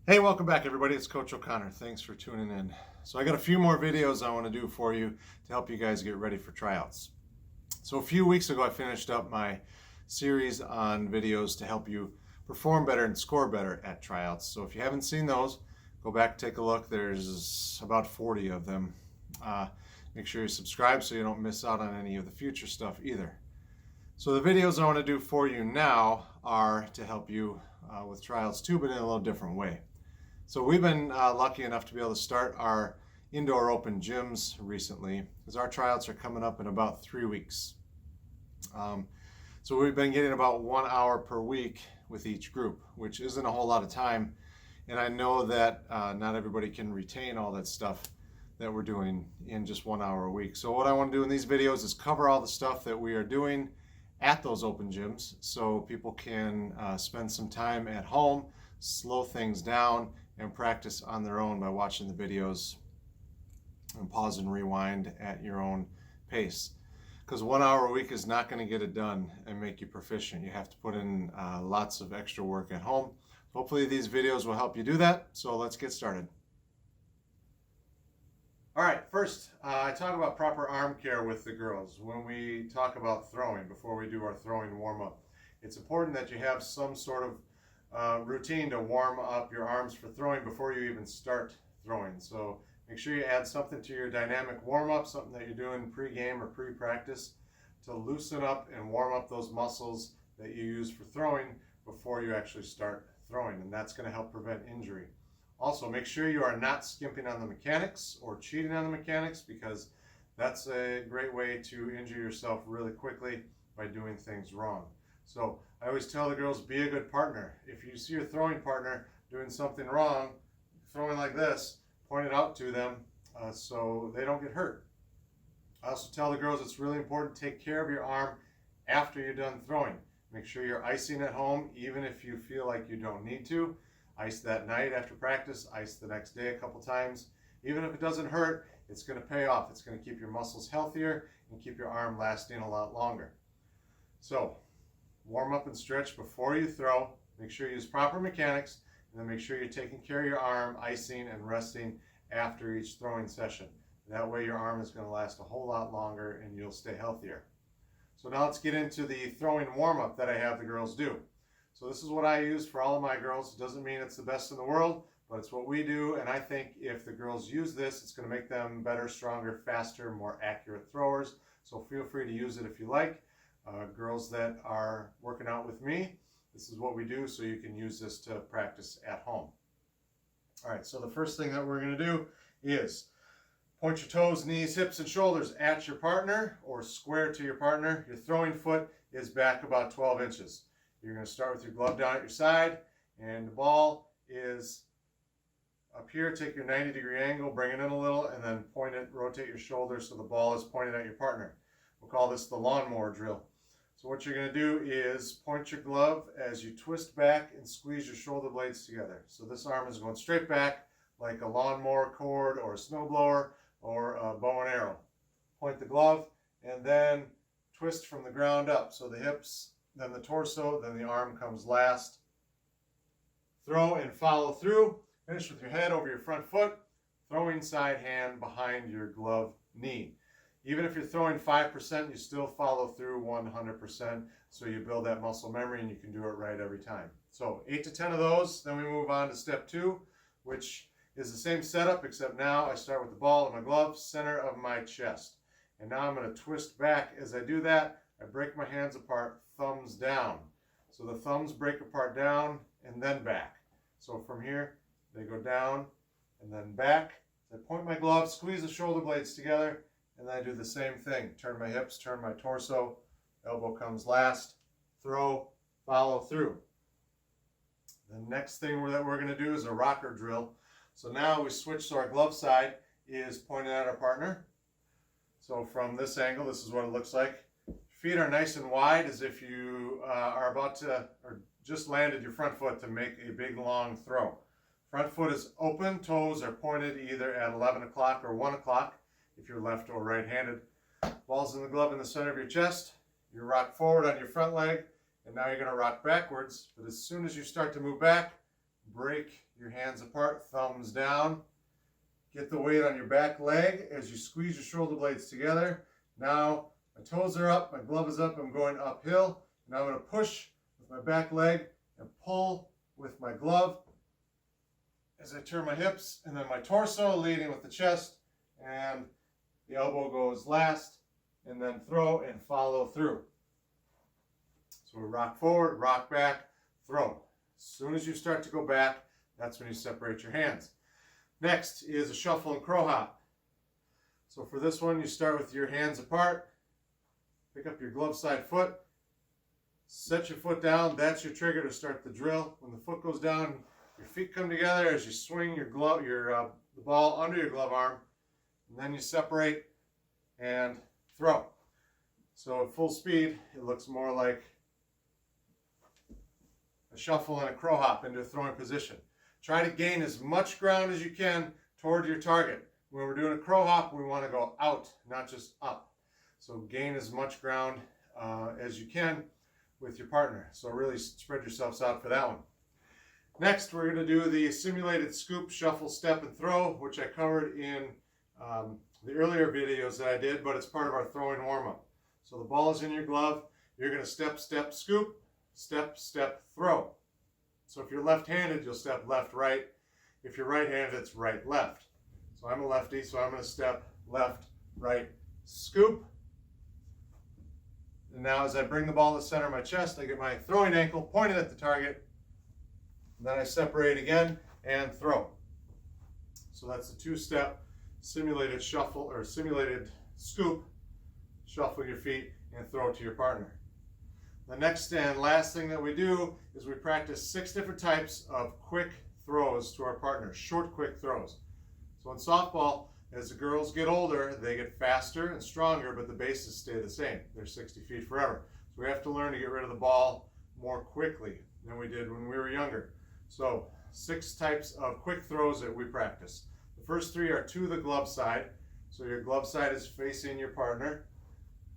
Hey, welcome back everybody. It's Coach O'Connor. Thanks for tuning in. So I got a few more videos I want to do for you to help you guys get ready for tryouts. So a few weeks ago I finished up my series on videos to help you perform better and score better at tryouts. So if you haven't seen those, go back, take a look. There's about 40 of them. Make sure you subscribe so you don't miss out on any of the future stuff either. So the videos I want to do for you now are to help you with tryouts too, but in a little different way. So we've been lucky enough to be able to start our indoor open gyms recently because our tryouts are coming up in about 3 weeks. So we've been getting about 1 hour per week with each group, which isn't a whole lot of time. And I know that not everybody can retain all that stuff that we're doing in just 1 hour a week. So what I want to do in these videos is cover all the stuff that we are doing at those open gyms so people can spend some time at home, slow things down, and practice on their own by watching the videos and pause and rewind at your own pace. Because 1 hour a week is not going to get it done and make you proficient. You have to put in lots of extra work at home. Hopefully these videos will help you do that. So let's get started. All right, first I talk about proper arm care with the girls when we talk about throwing before we do our throwing warm-up. It's important that you have some sort of routine to warm up your arms for throwing before you even start throwing. So make sure you add something to your dynamic warm-up, something that you're doing pre-game or pre-practice to loosen up and warm up those muscles that you use for throwing before you actually start throwing, and that's going to help prevent injury. Also, make sure you are not skimping on the mechanics or cheating on the mechanics, because that's a great way to injure yourself really quickly by doing things wrong. So I always tell the girls, be a good partner. If you see your throwing partner doing something wrong, throwing like this, point it out to them so they don't get hurt. I also tell the girls it's really important to take care of your arm after you're done throwing. Make sure you're icing at home, even if you feel like you don't need to. Ice that night after practice, ice the next day a couple times. Even if it doesn't hurt, it's going to pay off. It's going to keep your muscles healthier and keep your arm lasting a lot longer. So warm up and stretch before you throw. Make sure you use proper mechanics, and then make sure you're taking care of your arm, icing and resting after each throwing session. That way your arm is going to last a whole lot longer and you'll stay healthier. So now let's get into the throwing warm-up that I have the girls do. So this is what I use for all of my girls. It doesn't mean it's the best in the world, but it's what we do, and I think if the girls use this, it's going to make them better, stronger, faster, more accurate throwers. So feel free to use it if you like. Girls that are working out with me, this is what we do, so you can use this to practice at home. All right, so the first thing that we're going to do is point your toes, knees, hips, and shoulders at your partner or square to your partner. Your throwing foot is back about 12 inches. You're going to start with your glove down at your side, and the ball is up here. Take your 90-degree angle, bring it in a little, and then point it, rotate your shoulders so the ball is pointed at your partner. We'll call this the lawnmower drill. So what you're going to do is point your glove as you twist back and squeeze your shoulder blades together. So this arm is going straight back like a lawnmower cord or a snowblower or a bow and arrow. Point the glove and then twist from the ground up. So the hips, then the torso, then the arm comes last. Throw and follow through. Finish with your head over your front foot, throwing side hand behind your glove knee. Even if you're throwing 5%, you still follow through 100%, so you build that muscle memory and you can do it right every time. So 8 to 10 of those, then we move on to step 2, which is the same setup, except now I start with the ball in my glove, center of my chest. And now I'm going to twist back. As I do that, I break my hands apart, thumbs down. So the thumbs break apart down and then back. So from here, they go down and then back. I point my glove, squeeze the shoulder blades together, and then I do the same thing. Turn my hips, turn my torso, elbow comes last, throw, follow through. The next thing that we're going to do is a rocker drill. So now we switch, so our glove side is pointed at our partner. So from this angle, this is what it looks like. Feet are nice and wide, as if you are about to, or just landed your front foot to make a big long throw. Front foot is open, toes are pointed either at 11 o'clock or 1 o'clock if you're left or right-handed. Ball's in the glove in the center of your chest. You rock forward on your front leg, and now you're going to rock backwards. But as soon as you start to move back, break your hands apart, thumbs down. Get the weight on your back leg as you squeeze your shoulder blades together. Now my toes are up, my glove is up, I'm going uphill. Now I'm going to push with my back leg and pull with my glove as I turn my hips, and then my torso leading with the chest, and the elbow goes last, and then throw and follow through. So we rock forward, rock back, throw. As soon as you start to go back, that's when you separate your hands. Next is a shuffle and crow hop. So for this one, you start with your hands apart, pick up your glove side foot, set your foot down. That's your trigger to start the drill. When the foot goes down, your feet come together as you swing your glove, the ball under your glove arm, and then you separate and throw. So at full speed, it looks more like a shuffle and a crow hop into a throwing position. Try to gain as much ground as you can toward your target. When we're doing a crow hop, we want to go out, not just up. So gain as much ground as you can with your partner. So really spread yourselves out for that one. Next, we're going to do the simulated scoop, shuffle, step, and throw, which I covered in the earlier videos that I did, but it's part of our throwing warm-up. So the ball is in your glove. You're going to step, step, scoop, step, step, throw. So if you're left-handed, you'll step left, right. If you're right-handed, it's right, left. So I'm a lefty, so I'm going to step left, right, scoop. And now as I bring the ball to the center of my chest, I get my throwing ankle pointed at the target. And then I separate again and throw. So that's the two-step simulated shuffle or simulated scoop, shuffle your feet and throw to your partner. The next and last thing that we do is we practice 6 different types of quick throws to our partner, short quick throws. So in softball, as the girls get older, they get faster and stronger, but the bases stay the same. They're 60 feet forever. So we have to learn to get rid of the ball more quickly than we did when we were younger. So 6 types of quick throws that we practice. The first 3 are to the glove side. So your glove side is facing your partner.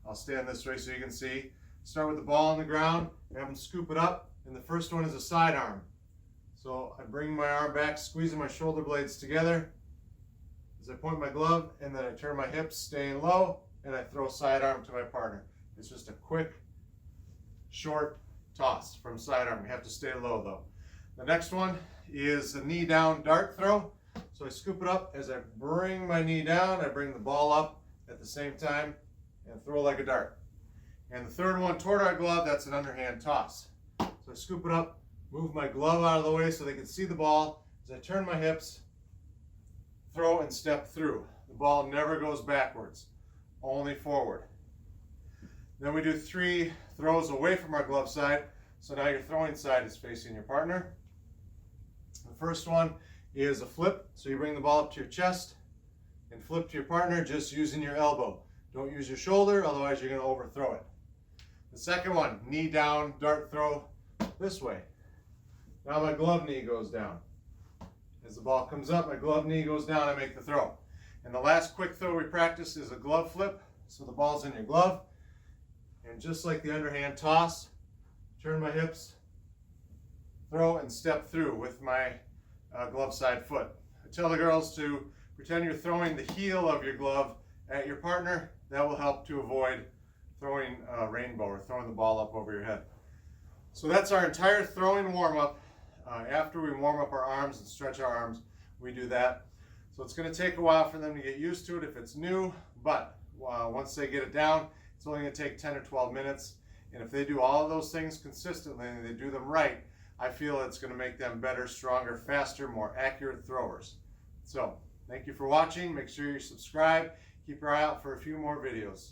I'll stand this way so you can see. Start with the ball on the ground, have them scoop it up, and the first one is a side arm. So I bring my arm back, squeezing my shoulder blades together as I point my glove, and then I turn my hips, staying low, and I throw side arm to my partner. It's just a quick, short toss from side arm. You have to stay low though. The next one is a knee down dart throw. So I scoop it up as I bring my knee down, I bring the ball up at the same time and throw like a dart. And the third one toward our glove, that's an underhand toss. So I scoop it up, move my glove out of the way so they can see the ball. As I turn my hips, throw and step through. The ball never goes backwards, only forward. Then we do 3 throws away from our glove side. So now your throwing side is facing your partner. The first one is a flip. So you bring the ball up to your chest and flip to your partner just using your elbow. Don't use your shoulder, otherwise you're going to overthrow it. The second one, knee down, dart throw this way. Now my glove knee goes down. As the ball comes up, my glove knee goes down, I make the throw. And the last quick throw we practice is a glove flip. So the ball's in your glove. And just like the underhand toss, turn my hips, throw and step through with my glove side foot. I tell the girls to pretend you're throwing the heel of your glove at your partner. That will help to avoid throwing a rainbow or throwing the ball up over your head. So that's our entire throwing warm-up. After we warm up our arms and stretch our arms, we do that. So it's going to take a while for them to get used to it if it's new, but once they get it down, it's only going to take 10 or 12 minutes. And if they do all of those things consistently and they do them right, I feel it's going to make them better, stronger, faster, more accurate throwers. So thank you for watching. Make sure you subscribe. Keep your eye out for a few more videos.